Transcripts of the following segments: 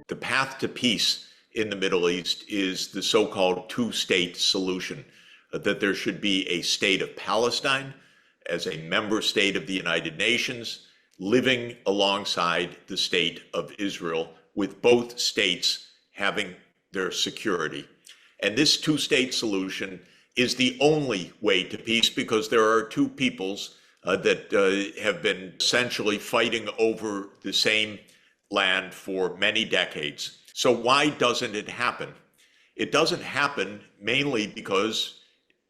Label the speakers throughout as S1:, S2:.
S1: The path to peace in the Middle East is the so-called two-state solution, that there should be a state of Palestine as a member state of the United Nations, living alongside the state of Israel, with both states having their security. And this two-state solution is the only way to peace, because there are two peoples that have been essentially fighting over the same land for many decades. So why doesn't it happen? It doesn't happen mainly because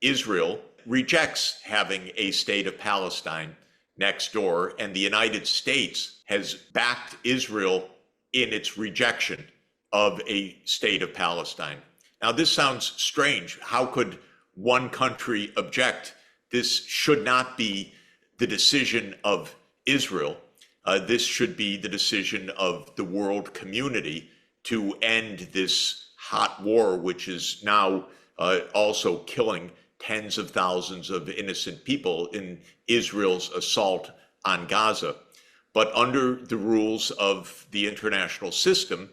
S1: Israel rejects having a state of Palestine next door, and the United States has backed Israel in its rejection of a state of Palestine. Now, this sounds strange. How could one country object? This should not be the decision of Israel. This should be the decision of the world community to end this hot war, which is now also killing tens of thousands of innocent people in Israel's assault on Gaza. But under the rules of the international system,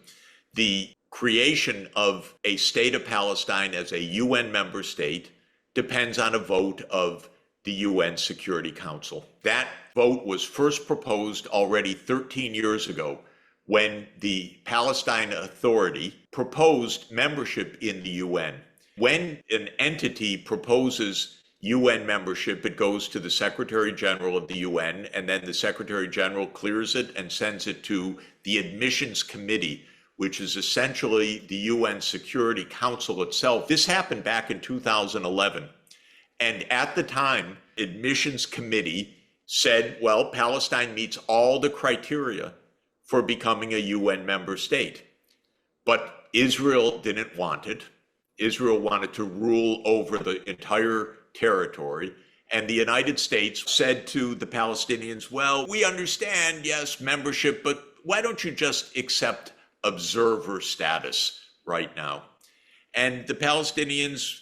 S1: the creation of a state of Palestine as a UN member state depends on a vote of the UN Security Council. That vote was first proposed already 13 years ago, when the Palestine Authority proposed membership in the UN. When an entity proposes UN membership, it goes to the Secretary General of the UN, and then the Secretary General clears it and sends it to the Admissions Committee, which is essentially the UN Security Council itself. This happened back in 2011. And at the time, Admissions Committee said, well, Palestine meets all the criteria for becoming a UN member state. But Israel didn't want it. Israel wanted to rule over the entire territory. And the United States said to the Palestinians, well, we understand, yes, membership, but why don't you just accept observer status right now? And the Palestinians,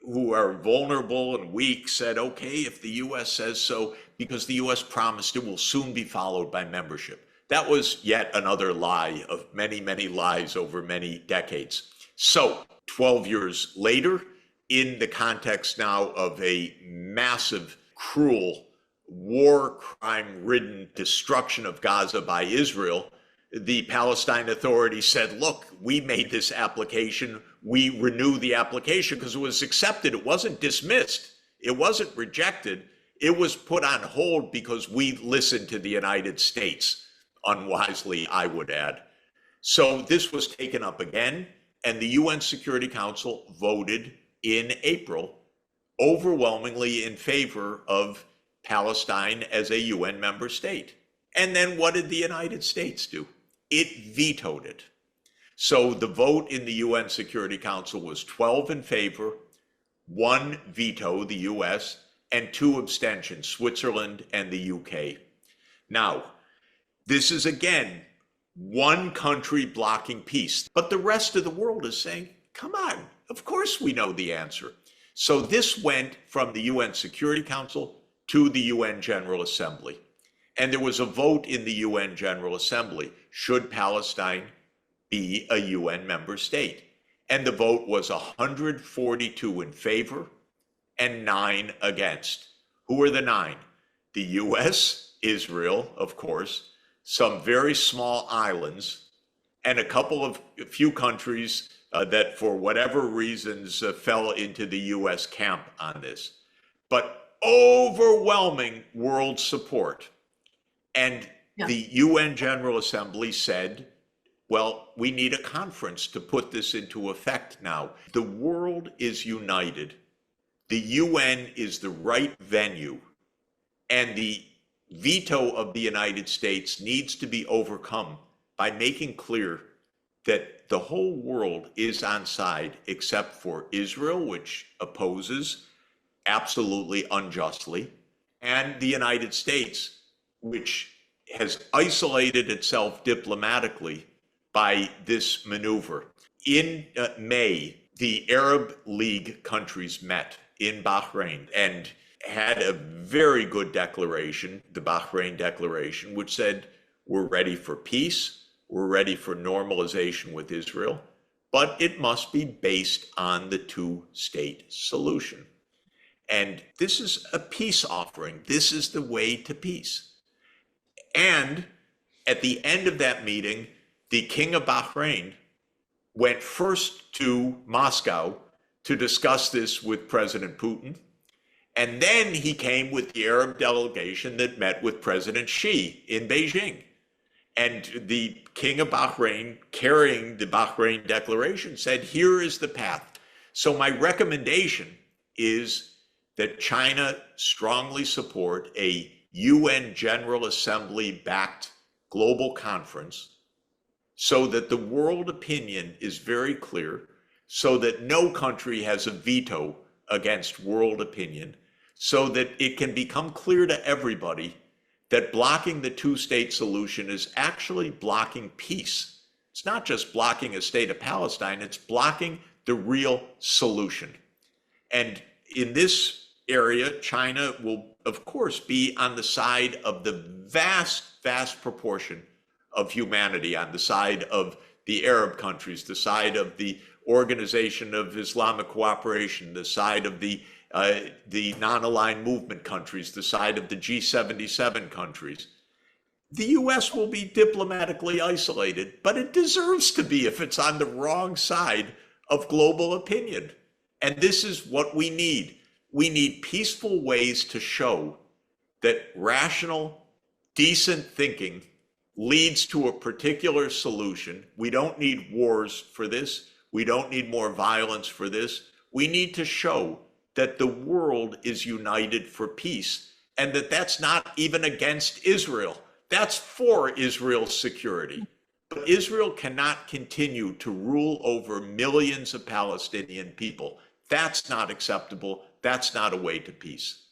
S1: who are vulnerable and weak, said, okay, if the US says so, because the US promised it will soon be followed by membership. That was yet another lie of many, many lies over many decades. So 12 years later, in the context now of a massive, cruel, war crime-ridden destruction of Gaza by Israel, the Palestine Authority said, look, we made this application. We renew the application because it was accepted. It wasn't dismissed. It wasn't rejected. It was put on hold because we listened to the United States, unwisely, I would add. So this was taken up again, and the UN Security Council voted in April overwhelmingly in favor of Palestine as a UN member state. And then what did the United States do? It vetoed it. So the vote in the UN Security Council was 12 in favor, 1 veto, the US, and 2 abstentions, Switzerland and the UK. Now, this is again one country blocking peace, but the rest of the world is saying, come on, of course we know the answer. So this went from the UN Security Council to the UN General Assembly. And there was a vote in the UN General Assembly. Should Palestine be a UN member state? And the vote was 142 in favor and 9 against. Who were the 9? The US, Israel, of course, some very small islands, and a few countries that for whatever reasons fell into the US camp on this. But overwhelming world support. And the UN General Assembly said, well, we need a conference to put this into effect now. The world is united. The UN is the right venue, and the veto of the United States needs to be overcome by making clear that the whole world is on side except for Israel, which opposes absolutely unjustly, and the United States, which has isolated itself diplomatically by this maneuver. In May, the Arab League countries met in Bahrain and had a very good declaration, the Bahrain Declaration, which said, we're ready for peace, We're ready for normalization with Israel, but it must be based on the two-state solution. And this is a peace offering. This is the way to peace. And at the end of that meeting, the King of Bahrain went first to Moscow to discuss this with President Putin. And then he came with the Arab delegation that met with President Xi in Beijing. And the King of Bahrain, carrying the Bahrain Declaration, said, here is the path. So my recommendation is that China strongly support a UN General Assembly backed global conference so that the world opinion is very clear, so that no country has a veto against world opinion, so that it can become clear to everybody that blocking the two-state solution is actually blocking peace. It's not just blocking a state of Palestine, it's blocking the real solution. And in this area, China will, of course, be on the side of the vast proportion of humanity, on the side of the Arab countries, the side of the Organization of Islamic Cooperation, the side of the non-aligned movement countries, the side of the G77 countries. The US will be diplomatically isolated, but it deserves to be if it's on the wrong side of global opinion. And this is what we need. We need peaceful ways to show that rational, decent thinking leads to a particular solution. We don't need wars for this. We don't need more violence for this. We need to show that the world is united for peace and that that's not even against Israel. That's for Israel's security. But Israel cannot continue to rule over millions of Palestinian people. That's not acceptable. That's not a way to peace.